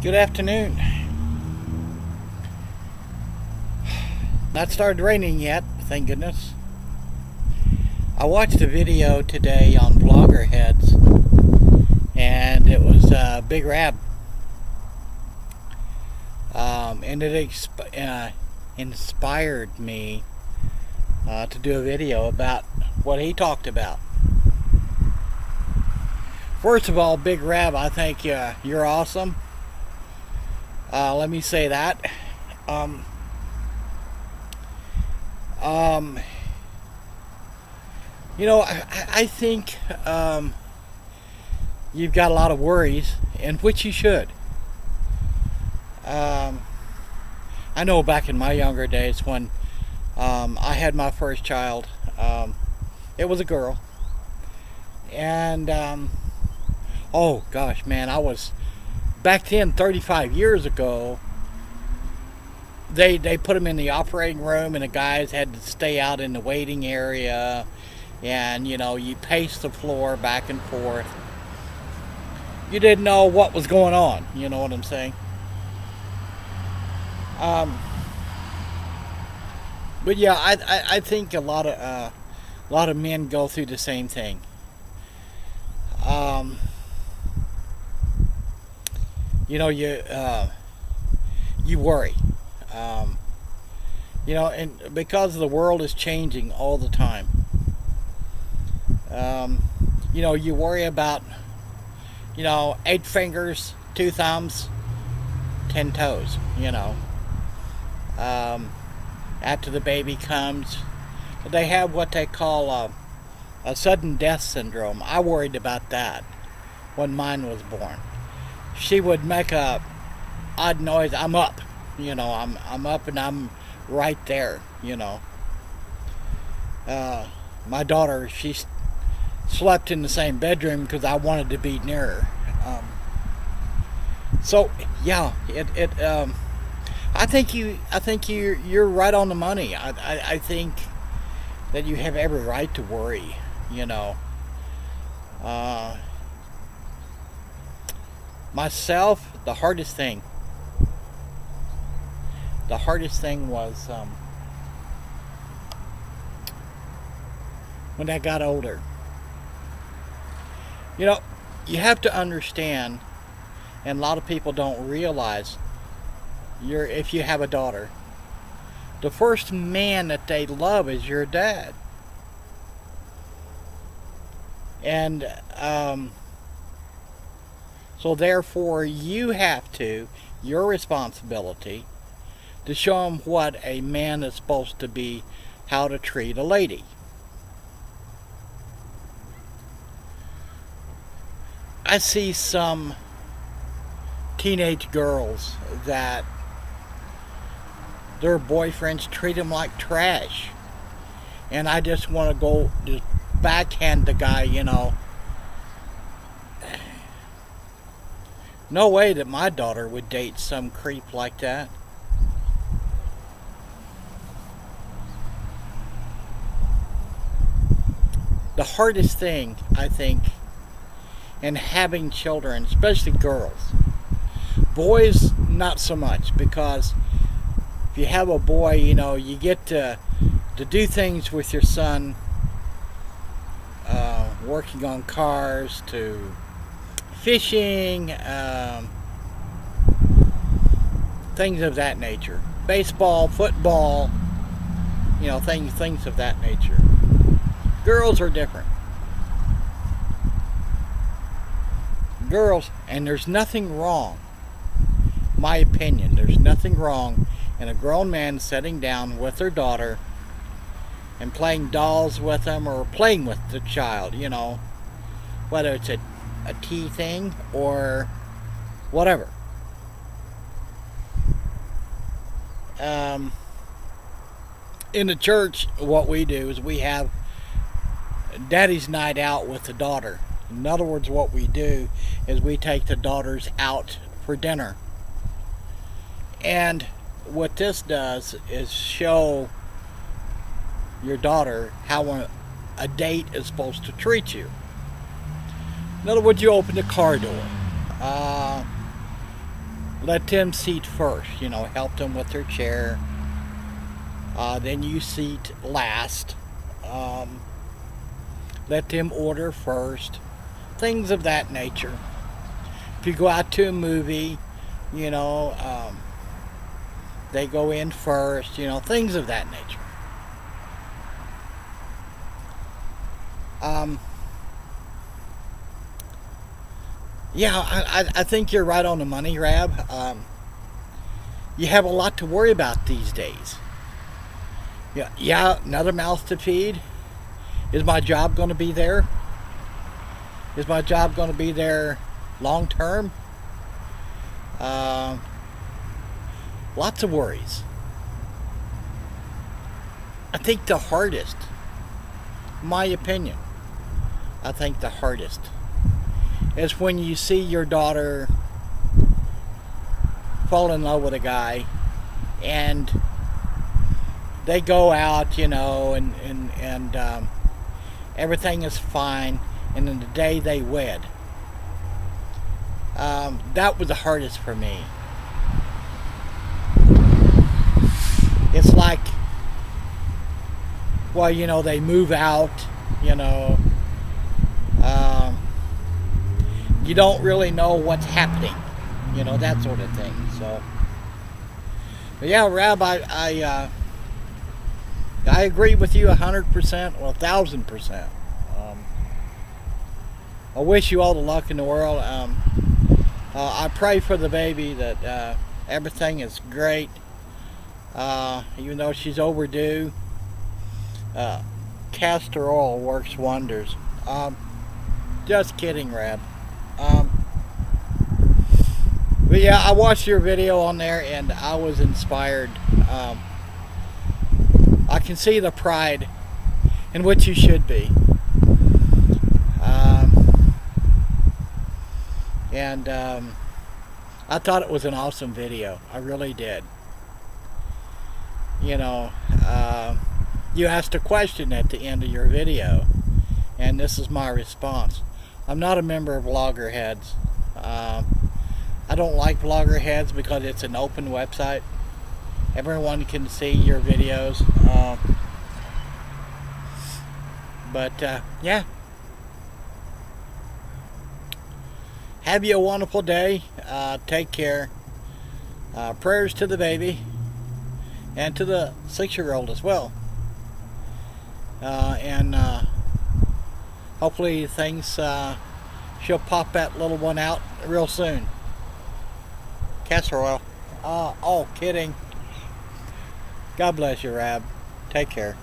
Good afternoon. Not started raining yet, thank goodness. I watched a video today on Blogger Heads, and it was Big Rab, and it inspired me to do a video about what he talked about. First of all, Big Rab, I think you're awesome. Let me say that. You know, I think you've got a lot of worries, and which you should. I know back in my younger days when I had my first child, it was a girl, and oh gosh, man, I was back then, 35 years ago. They put them in the operating room, and the guys had to stay out in the waiting area, and you know, you pace the floor back and forth. You didn't know what was going on, you know what I'm saying? But yeah, I think a lot of men go through the same thing. You know, you worry. You know, and because the world is changing all the time, you know, you worry about, you know, 8 fingers, 2 thumbs, 10 toes, you know. After the baby comes, they have what they call a sudden death syndrome. I worried about that when mine was born. She would make a odd noise. I'm up, you know. I'm up and I'm right there, you know. My daughter, she slept in the same bedroom because I wanted to be near her. So yeah, I think you're right on the money. I think that you have every right to worry, you know. Myself, the hardest thing was when I got older. You know, you have to understand, and a lot of people don't realize, if you have a daughter, the first man that they love is your dad. And so therefore you have to, your responsibility, to show them what a man is supposed to be, how to treat a lady. I see some teenage girls that their boyfriends treat them like trash, and I just want to go just backhand the guy, you know. No way that my daughter would date some creep like that. The hardest thing, I think, in having children, especially girls, boys not so much, because if you have a boy, you know, you get to do things with your son, working on cars, to fishing, things of that nature. Baseball, football, you know, things of that nature. Girls are different. Girls, and there's nothing wrong, my opinion, there's nothing wrong in a grown man sitting down with their daughter and playing dolls with them, or playing with the child, you know, whether it's a tea thing or whatever. In the church, what we do is we have Daddy's night out with the daughter. In other words, what we do is we take the daughters out for dinner. And what this does is show your daughter how a date is supposed to treat you. In other words, you open the car door. let them seat first. You know, help them with their chair. Then you seat last. Let them order first. Things of that nature. If you go out to a movie, you know, they go in first. You know, things of that nature. Yeah, I think you're right on the money, Rab. You have a lot to worry about these days. Yeah, another mouth to feed. Is my job going to be there? Is my job going to be there long term? Lots of worries. I think the hardest, my opinion, I think the hardest is when you see your daughter fall in love with a guy and they go out, you know, and everything is fine, and then the day they wed. That was the hardest for me. It's like, well, you know, they move out, you know, you don't really know what's happening, you know, that sort of thing. So, but yeah, Rab, I agree with you 100%, or 1,000%. I wish you all the luck in the world. I pray for the baby that everything is great, even though she's overdue. Castor oil works wonders. Just kidding, Rab. But yeah, I watched your video on there and I was inspired. I can see the pride in which you should be. I thought it was an awesome video. I really did. You know, you asked a question at the end of your video, and this is my response. I'm not a member of Loggerheads. I don't like Loggerheads because it's an open website. Everyone can see your videos. Yeah. Have you a wonderful day. Take care. Prayers to the baby and to the 6-year-old as well. Hopefully things, she'll pop that little one out real soon. Castor oil. Oh, kidding. God bless you, Rab. Take care.